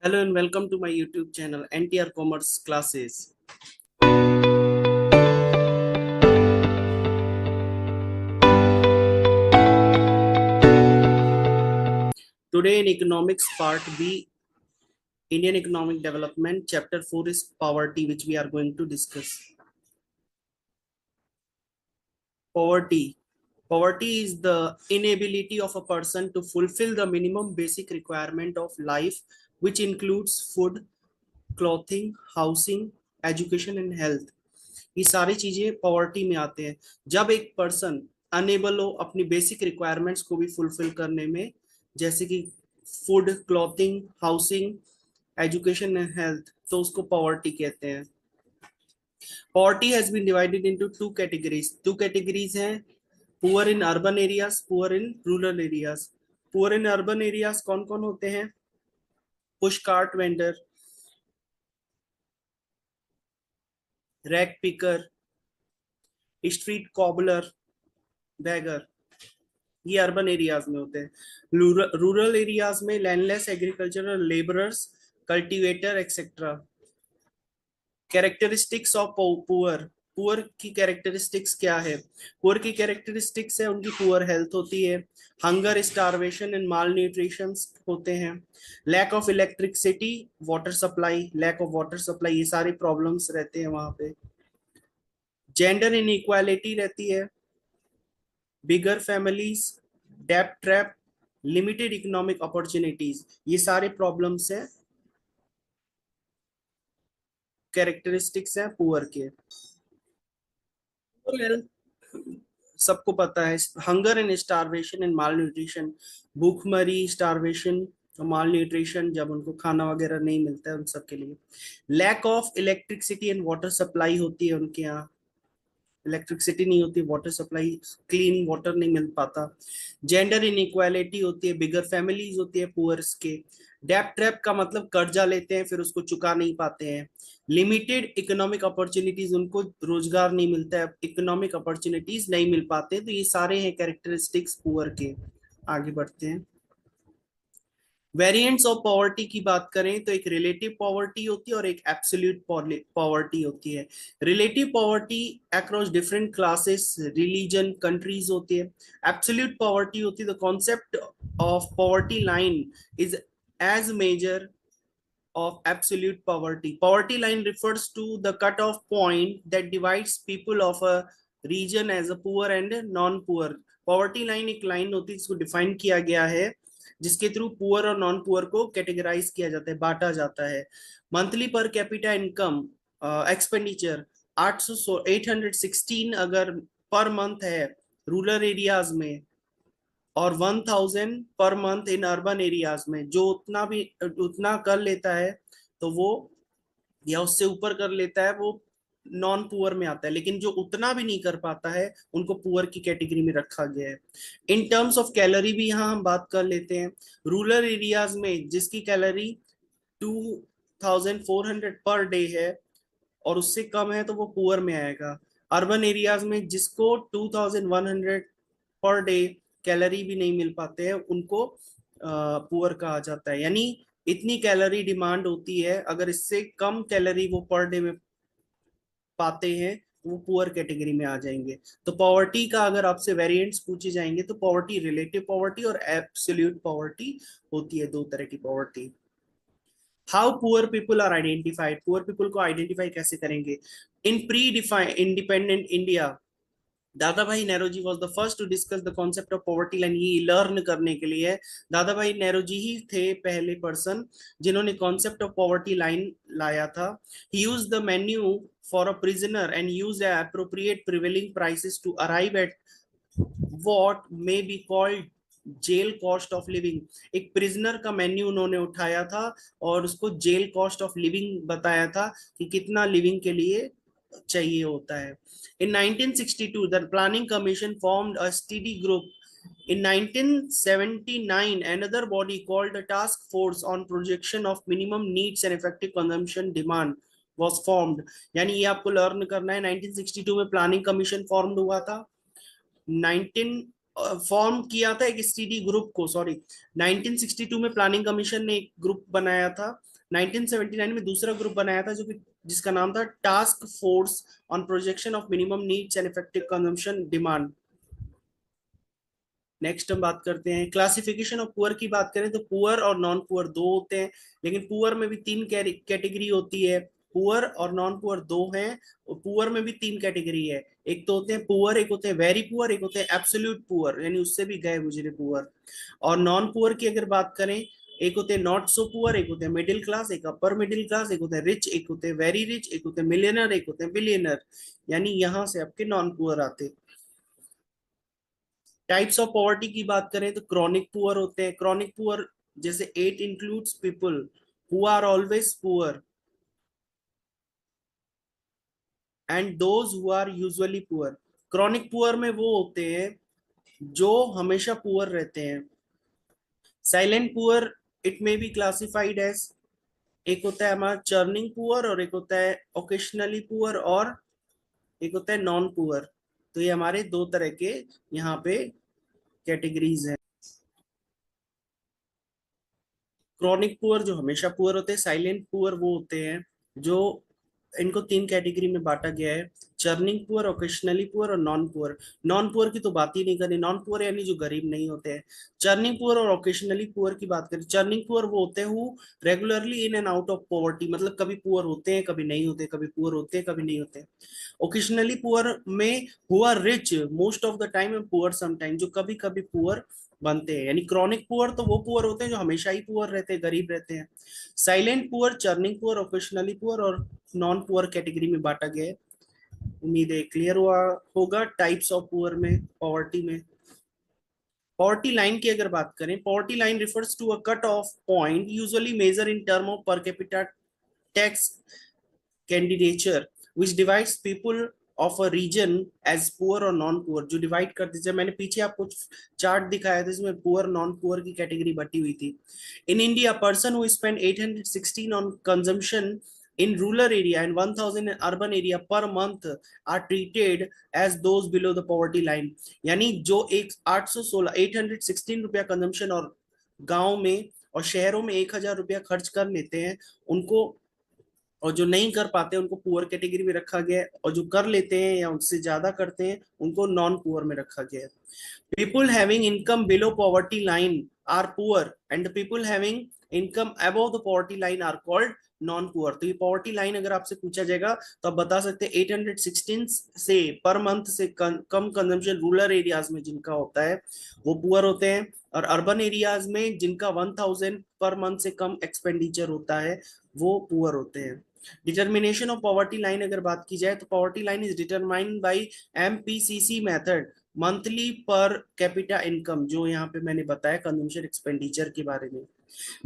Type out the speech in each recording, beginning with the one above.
Hello and welcome to my YouTube channel NTR Commerce Classes. Today in Economics Part B, Indian Economic Development, Chapter 4 is Poverty, which we are going to discuss. Poverty. Poverty is the inability of a person to fulfill the minimum basic requirement of life, which includes food, clothing, housing, education and health. ये सारी चीजें poverty में आते हैं जब एक person enable हो अपनी बेसिक रिक्वायरमेंट्स को भी फुलफिल करने में, जैसे कि food, clothing, housing, education and health, तो उसको पॉवर्टी कहते हैं. Poverty has been divided into two categories हैं. Poor in urban areas, poor in rural areas. Poor in urban areas कौन कौन होते हैं? Push cart vendor, rag picker, street cobbler, beggar, ये अर्बन एरियाज में होते हैं. रूरल एरियाज में landless agricultural labourers, cultivator etcetera. Characteristics of poor. Poor की कैरेक्टरिस्टिक्स क्या है? पुअर की कैरेक्टरिस्टिक्स है उनकी पुअर हेल्थ होती है, hunger, starvation and malnutrition होते हैं, lack of electricity, water supply, lack of water supply, ये सारी प्रॉब्लम्स रहते हैं वहां पे. जेंडर इनइक्वालिटी रहती है, बिगर फैमिलीज, डेब्ट ट्रैप, लिमिटेड इकोनॉमिक अपॉर्चुनिटीज, ये सारे प्रॉब्लम्स हैं, कैरेक्टरिस्टिक्स हैं पुअर के. सबको पता है, hunger and starvation and mall nutrition, भूखमरी, स्टारवेशन, माल न्यूट्रिशन, जब उनको खाना वगैरह नहीं मिलता है उन सब के लिए. Lack of electricity and water supply होती है उनके यहाँ, इलेक्ट्रिसिटी नहीं होती, वाटर सप्लाई, क्लीन वाटर नहीं मिल पाता. जेंडर इनइक्वालिटी होती है, बिगर फैमिलीज होती है पुअर्स के. डेब्ट ट्रैप का मतलब कर्जा लेते हैं फिर उसको चुका नहीं पाते हैं. लिमिटेड इकोनॉमिक अपॉर्चुनिटीज, उनको रोजगार नहीं मिलता है, इकोनॉमिक अपॉर्चुनिटीज नहीं मिल पाते. तो ये सारे हैं कैरेक्टरिस्टिक्स पुअर के. आगे बढ़ते हैं. वेरिएंट्स ऑफ पॉवर्टी की बात करें तो एक रिलेटिव पॉवर्टी होती है और एक एब्सोल्यूट पॉवर्टी होती है. Relative poverty across different classes, religion, countries होती है. एब्सोल्यूट पॉवर्टी होती है the concept of poverty line is as measure of absolute poverty. Poverty line refers to the cutoff point that divides people of a region as a poor and non-poor. Poverty line एक line होती है जिसको define किया गया है, जिसके through poor और non poor को कैटेगराइज किया जाता है, बांटा जाता है. Monthly per capita income expenditure 816 अगर पर मंथ है रूरल एरियाज में, और 1000 per month in urban areas में. जो उतना कर लेता है तो वो, या उससे ऊपर कर लेता है, वो नॉन पुअर में आता है. लेकिन जो उतना भी नहीं कर पाता है उनको पुअर की कैटेगरी में रखा गया है. इन टर्म्स ऑफ कैलोरी भी यहाँ हम बात कर लेते हैं. रूरल एरियाज में जिसकी कैलोरी 2400 पर डे है और उससे कम है तो वो पुअर में आएगा. अर्बन एरियाज में जिसको 2100 पर डे कैलोरी भी नहीं मिल पाते हैं उनको पुअर कहा जाता है. यानी इतनी कैलोरी डिमांड होती है, अगर इससे कम कैलोरी वो पर डे में पाते हैं तो वो पुअर कैटेगरी में आ जाएंगे. तो पॉवर्टी का अगर आपसे वेरिएंट्स पूछे जाएंगे तो पॉवर्टी, रिलेटिव पॉवर्टी और एब्सोल्यूट पॉवर्टी होती है, दो तरह की poverty. How poor people are identified. Poor people को आइडेंटिफाई कैसे करेंगे? In pre define independent India, Dada Bhai Nehru ji was the first to discuss the concept of poverty line. ये लर्न करने के लिए दादा भाई नेहरू जी ही थे पहले पर्सन जिन्होंने कॉन्सेप्ट ऑफ पॉवर्टी लाइन लाया था. He use the menu for a prisoner and use appropriate prevailing prices to arrive at what may be called jail cost of living. एक प्रिजनर का मेन्यू उन्होंने उठाया था और उसको जेल कॉस्ट ऑफ लिविंग बताया था कि कितना लिविंग के लिए चाहिए होता है. In 1962, the Planning Commission formed a study group. In 1979, another body called the Task Force on Projection of Minimum Needs and Effective Consumption Demand was formed. यानी ये आपको लर्न करना है. 1962 में प्लानिंग कमीशन फॉर्म हुआ था. 19 फॉर्म किया था एक स्टडी ग्रुप को, सॉरी 1962 में प्लानिंग कमीशन ने एक ग्रुप बनाया था 1979 में दूसरा ग्रुप बनाया था जो कि जिसका नाम था task force on projection of minimum needs and effective consumption demand. Next हम बात करते हैं क्लासिफिकेशन ऑफ पुअर की बात करें तो पुअर और नॉन पुअर दो होते हैं, लेकिन पुअर में भी तीन कैटेगरी होती है। पुअर और नॉन पुअर दो हैं, और पुअर में भी तीन कैटेगरी है। एक तो होते हैं पुअर, एक होते हैं वेरी पुअर, एक होते हैं एब्सोल्यूट पुअर, यानी उससे भी गए गुजरे पुअर। और नॉन पुअर की अगर बात करें, एक होते हैं नॉट सो पुअर, एक होते हैं मिडिल क्लास, एक अपर मिडिल क्लास, एक होते हैं रिच, एक होते हैं वेरी रिच, एक होते हैं मिलियनर, एक होते हैं बिलियनर, यानी यहाँ से आपके नॉन पुअर आते हैं। टाइप्स ऑफ पॉवर्टी की बात करें तो क्रॉनिक पुअर होते हैं। क्रॉनिक पुअर जैसे it includes people who are always poor and those who are usually poor. Chronic poor में वो होते हैं जो हमेशा पुअर रहते हैं। Silent poor it may be classified as, एक होता है हमारा चर्निंग पुअर, और एक होता है ओकेशनली पुअर, और एक होता है नॉन पुअर। तो ये हमारे दो तरह के यहाँ पे कैटेगरीज हैं। क्रॉनिक पुअर जो हमेशा पुअर होते हैं, साइलेंट पुअर वो होते हैं जो, इनको तीन कैटेगरी में बांटा गया है, चर्निंग पुअर, ओकेशनली पुअर और नॉन पुअर। नॉन पुअर की तो बात ही नहीं करनी, नॉन पुअर यानी जो गरीब नहीं होते हैं। चर्निंग पुअर और ओकेशनली पुअर की बात करें, चर्निंग पुअर वो होते हैं who regularly in and out of poverty, मतलब कभी पुअर होते हैं कभी नहीं होते, कभी पुअर होते हैं कभी नहीं होते। ओकेशनली पुअर में who are rich most of the time and poor sometime, जो कभी कभी पुअर बनते हैं। यानी क्रॉनिक पुअर तो वो पुअर होते हैं जो हमेशा ही पुअर रहते हैं, गरीब रहते हैं। Silent poor, churning poor, occasionally poor और नॉन पुअर कैटेगरी में बांटा गया है। उम्मीद है क्लियर हुआ होगा टाइप्स ऑफ पुअर में, पॉवर्टी में। पॉवर्टी लाइन की अगर बात करें, poverty line refers to a cut off point usually measure in term of per capita tax candidature which divides people of a region as poor और non poor, जो divide कर दीजिए। मैंने पीछे आपको चार्ट दिखाया था जिसमें पुअर नॉन पुअर की कैटेगरी बटी हुई थी। In India person who spend 816 on consumption in rural area and 1000 in urban area per month are treated as those below the poverty line। यानी जो एक 816 816 रुपया कंजम्पशन और गांव में और शहरों में 1000 रुपया खर्च कर लेते हैं उनको, और जो नहीं कर पाते उनको पुअर कैटेगरी में रखा गया है, और जो कर लेते हैं या उनसे ज्यादा करते हैं उनको नॉन पुअर में रखा गया है। People having income below poverty line are poor and the people having income above the poverty line are called non poor. तो ये पॉवर्टी लाइन अगर आपसे पूछा जाएगा तो आप बता सकते हैं 816 से पर मंथ से कम कंजम्पशन रूरल एरियाज में जिनका होता है वो पुअर होते हैं, और अर्बन एरियाज में जिनका 1000 पर मंथ से कम एक्सपेंडिचर होता है वो पुअर होते हैं। डिटर्मिनेशन ऑफ पॉवर्टी लाइन अगर बात की जाए तो poverty line is determined by MPCC method, monthly per capita income, जो यहाँ पे मैंने बताया कंजम्पशन एक्सपेंडिचर के बारे में।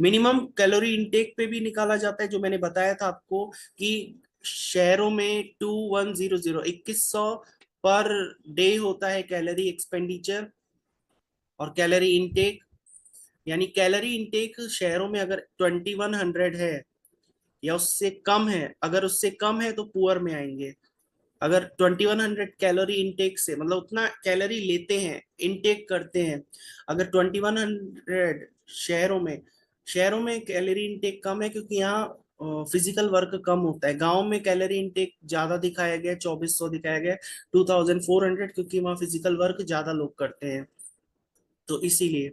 मिनिमम कैलोरी इनटेक पे भी निकाला जाता है, जो मैंने बताया था आपको कि शहरों में 2100 2100 पर डे होता है कैलोरी एक्सपेंडिचर और कैलोरी इनटेक। यानी कैलोरी इनटेक शहरों में अगर 2100 है या उससे कम है, अगर उससे कम है तो पुअर में आएंगे। अगर 2100 कैलोरी इनटेक से मतलब उतना कैलोरी लेते हैं, इनटेक करते हैं, अगर 2100 शहरों में कैलोरी इनटेक कम है क्योंकि यहाँ फिजिकल वर्क कम होता है। गांव में कैलोरी इनटेक ज्यादा दिखाया गया, 2400 दिखाया गया, 2400, क्योंकि वहाँ फिजिकल वर्क ज्यादा लोग करते हैं, तो इसीलिए।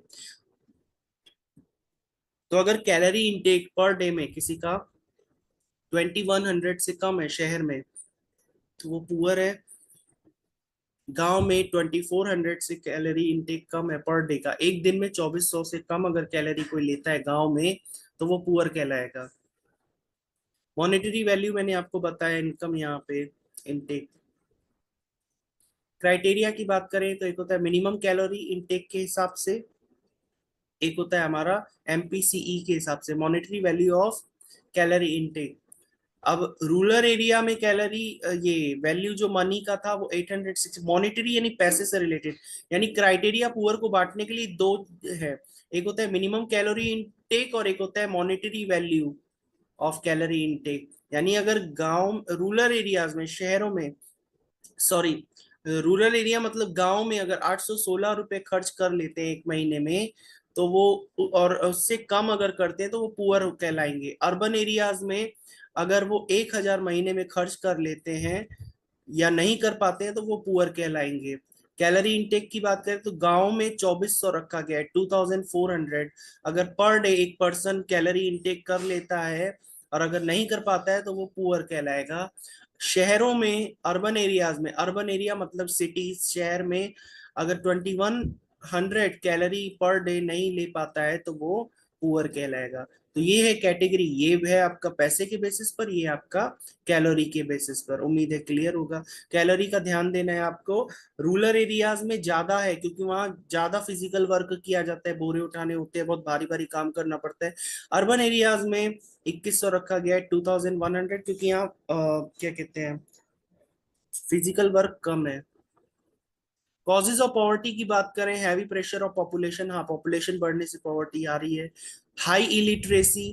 तो अगर कैलोरी इनटेक पर डे में किसी का 2100 से कम है शहर में तो वो पुअर है। गांव में 2400 से कैलोरी इनटेक कम है पर डे का, एक दिन में 2400 से कम अगर कैलोरी कोई लेता है गांव में तो वो पुअर कहलाएगा। मॉनेटरी वैल्यू मैंने आपको बताया, इनकम यहाँ पे इनटेक। क्राइटेरिया की बात करें तो एक होता है मिनिमम कैलोरी इनटेक के हिसाब से, एक होता है हमारा एमपीसीई के हिसाब से, monetary value of calorie intake. अब रूरल एरिया में कैलोरी ये वैल्यू जो मनी का था वो 806, मॉनेटरी यानी पैसे से रिलेटेड। यानी क्राइटेरिया पुअर को बांटने के लिए दो है, एक होता है मिनिमम कैलोरी इनटेक और एक होता है monetary value of calorie intake. यानी अगर गांव रूरल एरियाज में शहरों में, सॉरी, रूरल एरिया मतलब गांव में अगर 816 रुपए खर्च कर लेते हैं एक महीने में तो वो, और उससे कम अगर करते हैं तो वो पुअर कहलाएंगे। अर्बन एरियाज में अगर वो 1,000 महीने में खर्च कर लेते हैं या नहीं कर पाते हैं तो वो पुअर कहलाएंगे। कैलोरी इनटेक की बात करें तो गांव में 2400 रखा गया है, 2400। अगर पर डे एक पर्सन कैलोरी इनटेक कर लेता है और अगर नहीं कर पाता है तो वो पुअर कहलाएगा। शहरों में, अर्बन एरियाज में, अर्बन एरिया मतलब सिटीज, शहर में अगर 2100 कैलोरी पर डे नहीं ले पाता है तो वो पुअर कहलाएगा। तो ये है कैटेगरी, ये है आपका पैसे के बेसिस पर, ये आपका कैलोरी के बेसिस पर। उम्मीद है क्लियर होगा। कैलोरी का ध्यान देना है आपको। रूरल एरियाज में ज्यादा है क्योंकि वहां ज्यादा फिजिकल वर्क किया जाता है, बोरे उठाने होते हैं, बहुत भारी भारी काम करना पड़ता है। अर्बन एरियाज में 2100 रखा गया है, 2100, क्योंकि यहाँ क्या कहते हैं, फिजिकल वर्क कम है। कॉजेज ऑफ पॉवर्टी की बात करें, हैवी प्रेशर ऑफ पॉपुलेशन, हाँ पॉपुलेशन बढ़ने से पॉवर्टी आ रही है। हाई इलिटरेसी,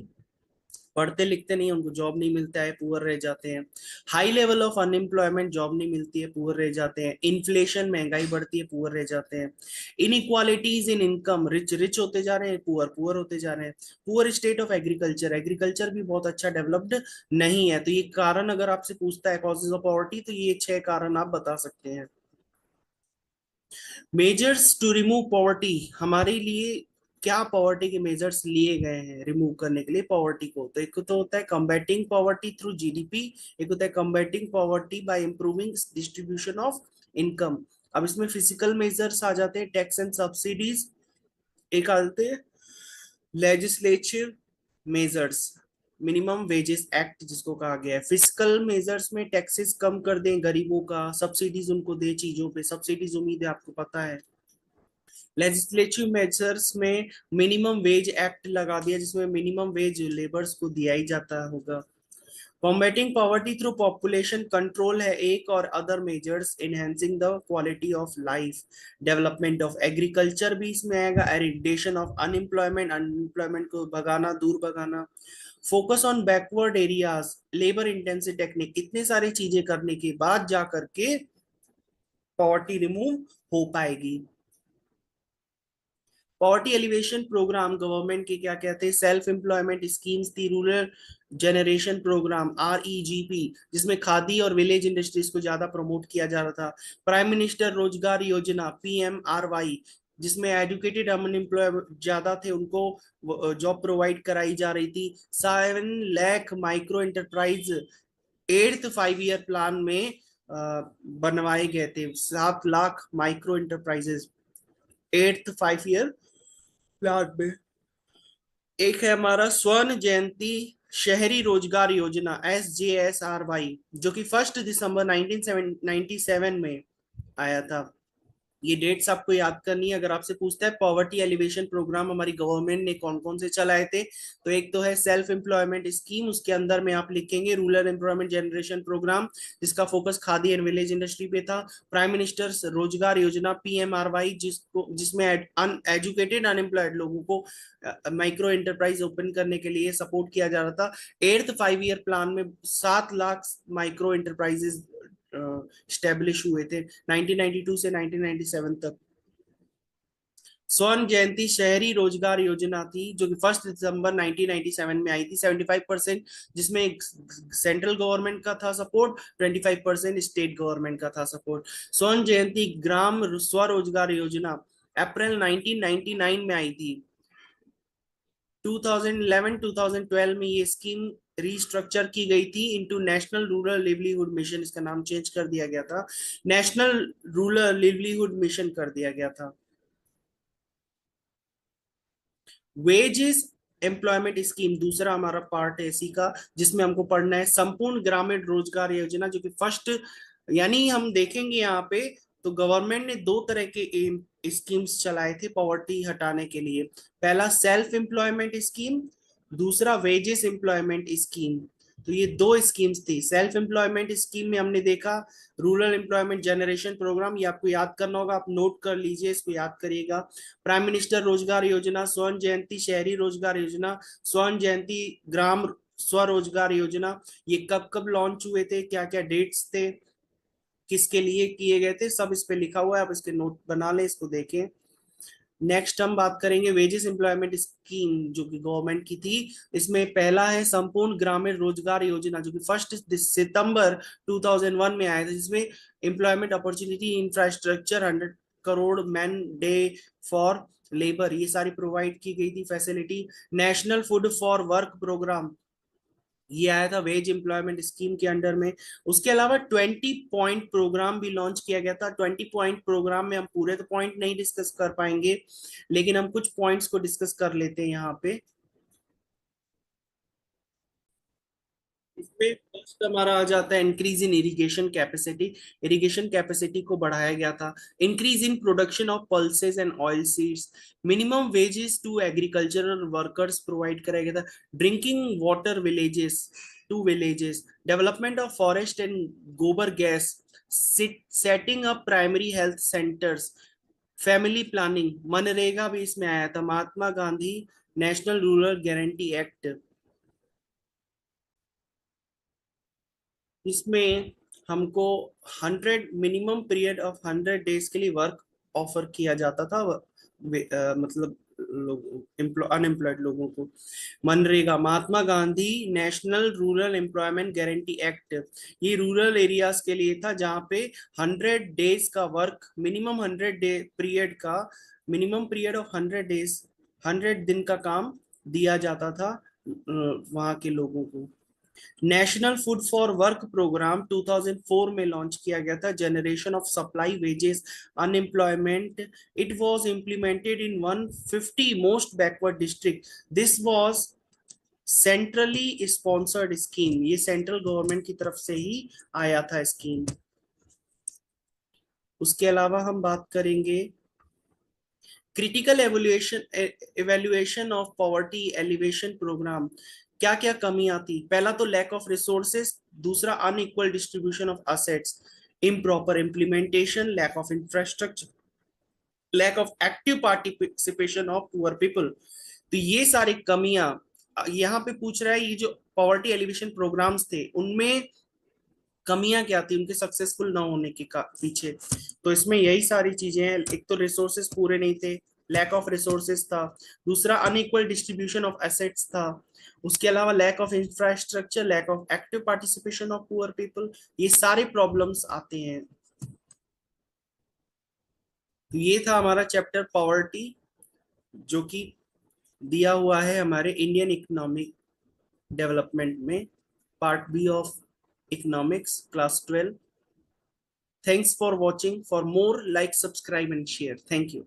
पढ़ते लिखते नहीं, उनको जॉब नहीं मिलता है, पुअर रह जाते हैं। High level of unemployment, job नहीं मिलती है, पुअर रह जाते हैं। इन्फ्लेशन, महंगाई बढ़ती है, पुअर रह जाते हैं। इनइक्वालिटीज इन इनकम, रिच रिच होते जा रहे हैं, पुअर पुअर होते जा रहे हैं। Poor state of agriculture, agriculture भी बहुत अच्छा डेवलप्ड नहीं है। तो ये कारण अगर आपसे पूछता है कॉजेज ऑफ पॉवर्टी, तो ये 6 कारण आप बता सकते हैं। मेजर्स टू रिमूव पॉवर्टी, हमारे लिए क्या पॉवर्टी के मेजर्स लिए गए हैं रिमूव करने के लिए पॉवर्टी को? तो एक तो होता है कम्बैटिंग पॉवर्टी थ्रू जीडीपी, एक होता है combating poverty by improving distribution of income. अब इसमें फिजिकल मेजर्स आ जाते हैं, टैक्स एंड सब्सिडीज। एक आते हैं legislative measures, minimum wages act जिसको कहा गया है। फिजिकल मेजर्स में टैक्सेस कम कर दें गरीबों का, सब्सिडीज उनको दे चीजों पे, सब्सिडीज उम्मीद है आपको पता है। लेजिस्लेटिव मेजर्स में मिनिमम वेज एक्ट लगा दिया जिसमें मिनिमम वेज लेबर्स को दिया ही जाता होगा। Combating poverty through population control है एक, और other measures enhancing the quality of life, development of agriculture भी इसमें आएगा, एरिडेशन ऑफ अनएम्प्लॉयमेंट, अनएम्प्लॉयमेंट को भगाना, दूर भगाना। Focus on backward areas, labour intensive technique, इतने सारी चीजें करने के बाद जा करके पॉवर्टी रिमूव हो पाएगी। पॉवर्टी एलिवेशन प्रोग्राम गवर्नमेंट के क्या कहते हैं, सेल्फ एम्प्लॉयमेंट स्कीम्स थी, रूरल जनरेशन प्रोग्राम REGP, जिसमें खादी और विलेज इंडस्ट्रीज को ज्यादा प्रमोट किया जा रहा था। प्राइम मिनिस्टर रोजगार योजना PMRY, जिसमें एजुकेटेड अनएम्प्लॉय ज्यादा थे, उनको जॉब प्रोवाइड कराई जा रही थी। 7 lakh micro enterprise 8th 5 year plan में बनवाए गए थे, 7 lakh micro enterprises 8th 5 year plan में। एक है हमारा स्वर्ण जयंती शहरी रोजगार योजना SJSRY, जो कि 1 दिसंबर 1997 में आया था। ये डेट्स आपको याद करनी है अगर आपसे पूछता है पॉवर्टी एलिवेशन प्रोग्राम हमारी गवर्नमेंट ने कौन कौन से चलाए थे। तो एक तो है सेल्फ एम्प्लॉयमेंट स्कीम, उसके अंदर में आप लिखेंगे रूरल एम्प्लॉयमेंट जनरेशन प्रोग्राम, जिसका focus khadi and village industry पे था। प्राइम मिनिस्टर रोजगार योजना PMRY, जिसमें अनएजुकेटेड अनएम्प्लॉयड लोगों को माइक्रो एंटरप्राइज ओपन करने के लिए सपोर्ट किया जा रहा था। 8th 5 ईयर प्लान में 7 लाख माइक्रो एंटरप्राइजेस स्टेब्लिश हुए थे 1992 से 1997 तक। स्वर्ण जयंती शहरी रोजगार योजना थी जो कि 1 दिसंबर 1997 में आई थी, 75%, जिसमें सेंट्रल गवर्नमेंट का था सपोर्ट, 25% स्टेट गवर्नमेंट का था सपोर्ट। स्वर्ण जयंती ग्राम स्वरोजगार योजना अप्रैल 1999 में आई थी। 2011-2012 में ये स्कीम रिस्ट्रक्चर की गई थी into national rural livelihood mission, इसका नाम चेंज कर दिया गया था, नेशनल रूरल लिवलीहुड मिशन कर दिया गया था। वेजेस एम्प्लॉयमेंट स्कीम दूसरा हमारा पार्ट है इसी का, जिसमें हमको पढ़ना है संपूर्ण ग्रामीण रोजगार योजना, जो कि फर्स्ट, यानी हम देखेंगे यहाँ पे तो गवर्नमेंट ने 2 तरह के स्कीम्स चलाए थे पॉवर्टी हटाने के लिए। पहला सेल्फ एम्प्लॉयमेंट स्कीम, दूसरा वेजेस एम्प्लॉयमेंट स्कीम। तो ये 2 स्कीम्स थी। सेल्फ एम्प्लॉयमेंट स्कीम में हमने देखा रूरल एम्प्लॉयमेंट जनरेशन प्रोग्राम, ये आपको याद करना होगा, आप नोट कर लीजिए, इसको याद करिएगा। प्राइम मिनिस्टर रोजगार योजना, स्वर्ण जयंती शहरी रोजगार योजना, स्वर्ण जयंती ग्राम स्वरोजगार योजना, ये कब कब लॉन्च हुए थे, क्या क्या डेट्स थे, किसके लिए किए गए थे, सब इस पे लिखा हुआ है, आप इसके नोट बना लें, इसको देखें। नेक्स्ट हम बात करेंगे वेजेस एम्प्लॉयमेंट स्कीम जो कि गवर्नमेंट की थी। इसमें पहला है संपूर्ण ग्रामीण रोजगार योजना जो कि 1 सितंबर 2001 में आया था, जिसमें employment opportunity infrastructure 100 crore man day for labour, ये सारी प्रोवाइड की गई थी facility. National food for work programme, ये आया था वेज एम्प्लॉयमेंट स्कीम के अंडर में। उसके अलावा 20 पॉइंट प्रोग्राम भी लॉन्च किया गया था। 20 पॉइंट प्रोग्राम में हम पूरे तो पॉइंट नहीं डिस्कस कर पाएंगे, लेकिन हम कुछ पॉइंट्स को डिस्कस कर लेते हैं यहाँ पे। इसमें फर्स्ट हमारा आ जाता है increase in irrigation capacity. Irrigation capacity को बढ़ाया गया था। Increase in production of pulses and oil seeds. Minimum wages to agricultural workers provide कराया गया था। Drinking water villages to villages. Development of forest and gobar gas. Setting up primary health centres. Family planning. MNREGA भी इसमें आया था। Mahatma Gandhi national rural guarantee act, इसमें हमको 100 minimum period of 100 days के लिए वर्क ऑफर किया जाता था। मतलब लोग अनएम्प्लॉयड लोगों को। MNREGA, Mahatma Gandhi national rural employment guarantee act, ये रूरल एरियाज के लिए था जहाँ पे 100 डेज का वर्क, मिनिमम 100 डे पीरियड का, मिनिमम पीरियड ऑफ 100 डेज, 100 दिन का काम दिया जाता था वहाँ के लोगों को। National food for work programme 2004 में लॉन्च किया गया था। Generation of supply wages unemployment, it was implemented in 150 most backward district. This was centrally sponsored scheme, ये सेंट्रल गवर्नमेंट की तरफ से ही आया था स्कीम। उसके अलावा हम बात करेंगे critical evolution evaluation of poverty alleviation programme. क्या क्या कमी आती? पहला तो लैक ऑफ रिसोर्सेस, दूसरा unequal distribution of assets, improper implementation, lack of infrastructure, lack of active participation of poor people. तो ये सारी कमियां यहाँ पे पूछ रहा है। ये जो पॉवर्टी एलिवेशन प्रोग्राम्स थे उनमें कमियां क्या थी उनके सक्सेसफुल ना होने के पीछे? तो इसमें यही सारी चीजें हैं। एक तो रिसोर्सेस पूरे नहीं थे, लैक ऑफ रिसोर्सेस था। दूसरा अनइक्वल डिस्ट्रीब्यूशन ऑफ एसेट्स था। उसके अलावा lack of infrastructure, lack of active participation of poor people, ये सारे प्रॉब्लम्स आते हैं। तो ये था हमारा चैप्टर पॉवर्टी, जो कि दिया हुआ है हमारे इंडियन इकोनॉमिक डेवलपमेंट में, part B of economics, class 12। Thanks for watching. For more, like, subscribe, and share. Thank you.